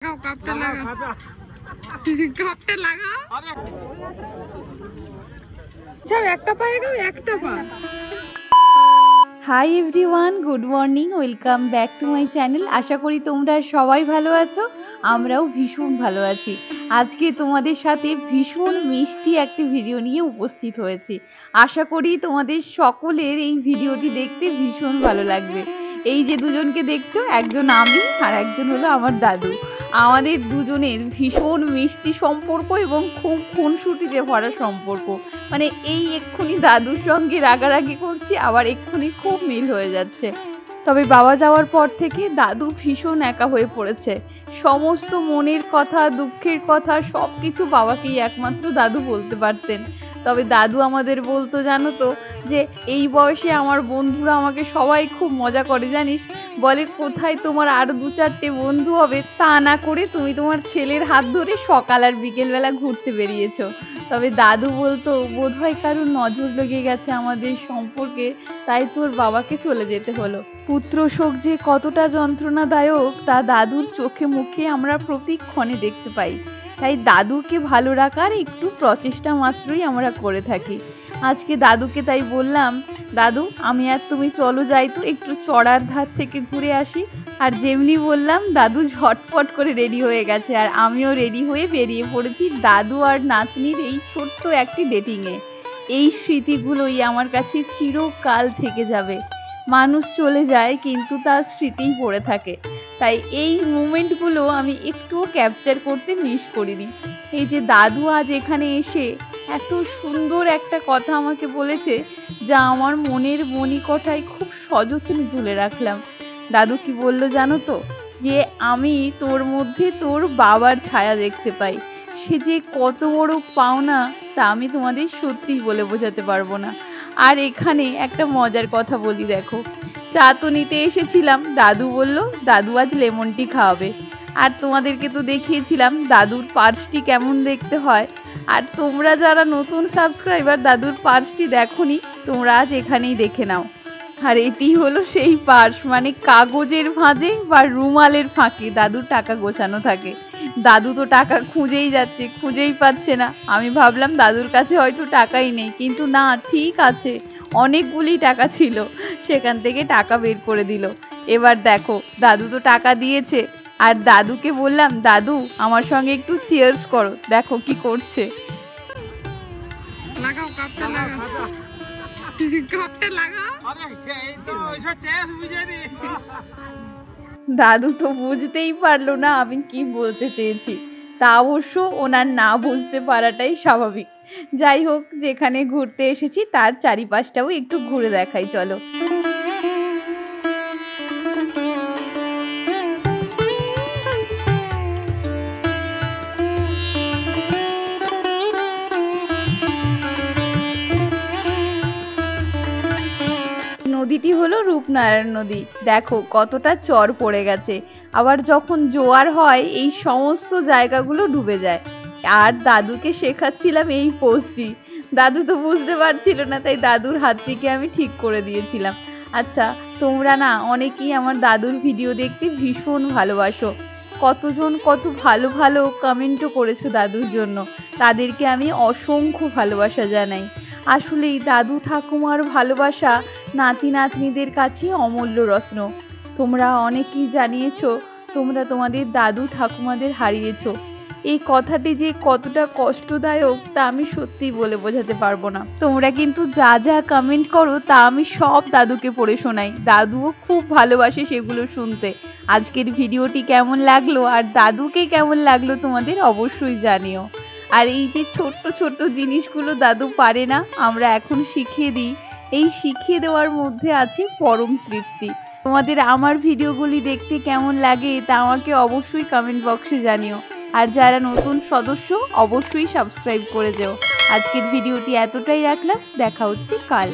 কাপটা লাগা কাপটা লাগা যাও একটা পায়ে গাও একটা পা। Hi everyone, good morning, welcome back to my channel. আশা করি তোমরা সবাই ভালো আছো, আমরাও ভীষণ ভালো আছি। আজকে তোমাদের সাথে ভীষণ মিষ্টি একটি ভিডিও নিয়ে উপস্থিত হয়েছি। আশা করি তোমাদের সকলের এই ভিডিওটি দেখতে ভীষণ ভালো লাগবে। এই যে দুজনকে দেখছো, একজন আমি আর একজন হলো আমার দাদু। আমাদের দুজনের ভীষণ মিষ্টি সম্পর্ক এবং খুব খুনসুটিতে ভরা সম্পর্ক। মানে এই এক্ষুনি দাদুর সঙ্গে রাগারাগি করছি, আবার এক্ষুনি খুব মিল হয়ে যাচ্ছে। তবে বাবা যাওয়ার পর থেকে দাদু ভীষণ একা হয়ে পড়েছে। সমস্ত মনের কথা, দুঃখের কথা সব কিছু বাবাকেই একমাত্র দাদু বলতে পারতেন। তবে দাদু আমাদের বলতো, জানো তো, যে এই বয়সে আমার বন্ধুরা আমাকে সবাই খুব মজা করে জানিস, বলে কোথায় তোমার আরো দু চারটে বন্ধু হবে, তা না করে তুমি তোমার ছেলের হাত ধরে সকাল আর বিকেলবেলা ঘুরতে বেরিয়েছো। তবে দাদু বলতো, বোধহয় কারোর নজর লেগে গেছে আমাদের সম্পর্কে, তাই তোর বাবাকে চলে যেতে হলো। পুত্র শোক যে কতটা যন্ত্রণাদায়ক তা দাদুর চোখে মুখে আমরা প্রতিক্ষণে দেখতে পাই। তাই দাদুকে ভালো রাখার একটু প্রচেষ্টা মাত্রই আমরা করে থাকি। আজকে দাদুকে তাই বললাম, দাদু আমি আর তুমি চলো যাই তো একটু চড়ার ধার থেকে ঘুরে আসি। আর যেমনি বললাম দাদু ঝটপট করে রেডি হয়ে গেছে, আর আমিও রেডি হয়ে বেরিয়ে পড়েছি দাদু আর নাতনির এই ছোট্ট একটি ডেটিংয়ে। এই স্মৃতিগুলোই আমার কাছে চিরকাল থেকে যাবে। মানুষ চলে যায় কিন্তু তার স্মৃতিই পড়ে থাকে। তাই এই মোমেন্টগুলো আমি একটুও ক্যাপচার করতে মিস করিনি। এই যে দাদু আজ এখানে এসে এত সুন্দর একটা কথা আমাকে বলেছে, যা আমার মনের মণিকোঠায় খুব সযত্নে তুলে রাখলাম। দাদু কি বললো জানো তো, যে আমি তোর মধ্যে তোর বাবার ছায়া দেখতে পাই। সে যে কত বড় পাওনা তা আমি তোমাদের সত্যিই বলে বোঝাতে পারবো না। আর এখানে একটা মজার কথা বলি, দেখো, চা তো নিতে এসেছিলাম, দাদু বলল দাদু আজ লেমন টি খাওয়াবে। আর তোমাদেরকে তো দেখিয়েছিলাম দাদুর পার্সটি কেমন দেখতে হয়। আর তোমরা যারা নতুন সাবস্ক্রাইবার দাদুর পার্সটি দেখোনি, তোমরা আজ এখানেই দেখে নাও। আর এটি হলো সেই পার্স, মানে কাগজের ভাঁজে বা রুমালের ফাঁকে দাদুর টাকা গোছানো থাকে। দাদু তো টাকা খুঁজেই যাচ্ছে, খুঁজেই পাচ্ছে না। আমি ভাবলাম দাদুর কাছে হয়তো টাকাই নেই, কিন্তু না, ঠিক আছে, অনেকগুলি টাকা ছিল। সেখান থেকে টাকা বের করে দিল। এবার দেখো, দাদু তো টাকা দিয়েছে, আর দাদুকে বললাম, দাদু আমার সঙ্গে একটু চিয়ার্স করো। দেখো কি করছে। লাগাও কাপটা লাগা কাপটা লাগা। দাদু তো বুঝতেই পারলো না আমি কি বলতে চেয়েছি। তা অবশ্য ওনার না বুঝতে পারাটাই স্বাভাবিক। যাই হোক, যেখানে ঘুরতে এসেছি তার চারিপাশটাও একটু ঘুরে দেখাই, চলো। নদীটি হলো রূপনারায়ণ নদী। দেখো কতটা চর পড়ে গেছে। আবার যখন জোয়ার হয় এই সমস্ত জায়গাগুলো ডুবে যায়। আর দাদুকে শেখাচ্ছিলাম এই পোজটি। দাদু তো বুঝতে পারছিল না, তাই দাদুর হাতটিকে আমি ঠিক করে দিয়েছিলাম। আচ্ছা, তোমরা না অনেকেই আমার দাদুর ভিডিও দেখতে ভীষণ ভালোবাসো। কতজন কত ভালো ভালো কমেন্টও করেছো দাদুর জন্য, তাদেরকে আমি অসংখ্য ভালোবাসা জানাই। আসলেই দাদু ঠাকুমার ভালোবাসা নাতি নাতনিদের কাছে অমূল্য রত্ন। তোমরা অনেকেই জানিয়েছো তোমরা তোমাদের দাদু ঠাকুমাদের হারিয়েছো। এই কথাটি যে কতটা কষ্টদায়ক তা আমি সত্যিই বলে বোঝাতে পারবো না। তোমরা কিন্তু যা যা কমেন্ট করো তা আমি সব দাদুকে পড়ে শোনাই। দাদুও খুব ভালোবাসে সেগুলো শুনতে। আজকের ভিডিওটি কেমন লাগলো আর দাদুকে কেমন লাগলো তোমাদের অবশ্যই জানিও। আর এই যে ছোট্ট ছোট্ট জিনিসগুলো দাদু পারে না, আমরা এখন শিখিয়ে দিই। এই শিখিয়ে দেওয়ার মধ্যে আছে পরম তৃপ্তি। তোমাদের আমার ভিডিওগুলি দেখতে কেমন লাগে তা আমাকে অবশ্যই কমেন্ট বক্সে জানিও। আর যারা নতুন সদস্য অবশ্যই সাবস্ক্রাইব করে যেও। আজকের ভিডিওটি এতটাই রাখলাম, দেখা হচ্ছে কাল।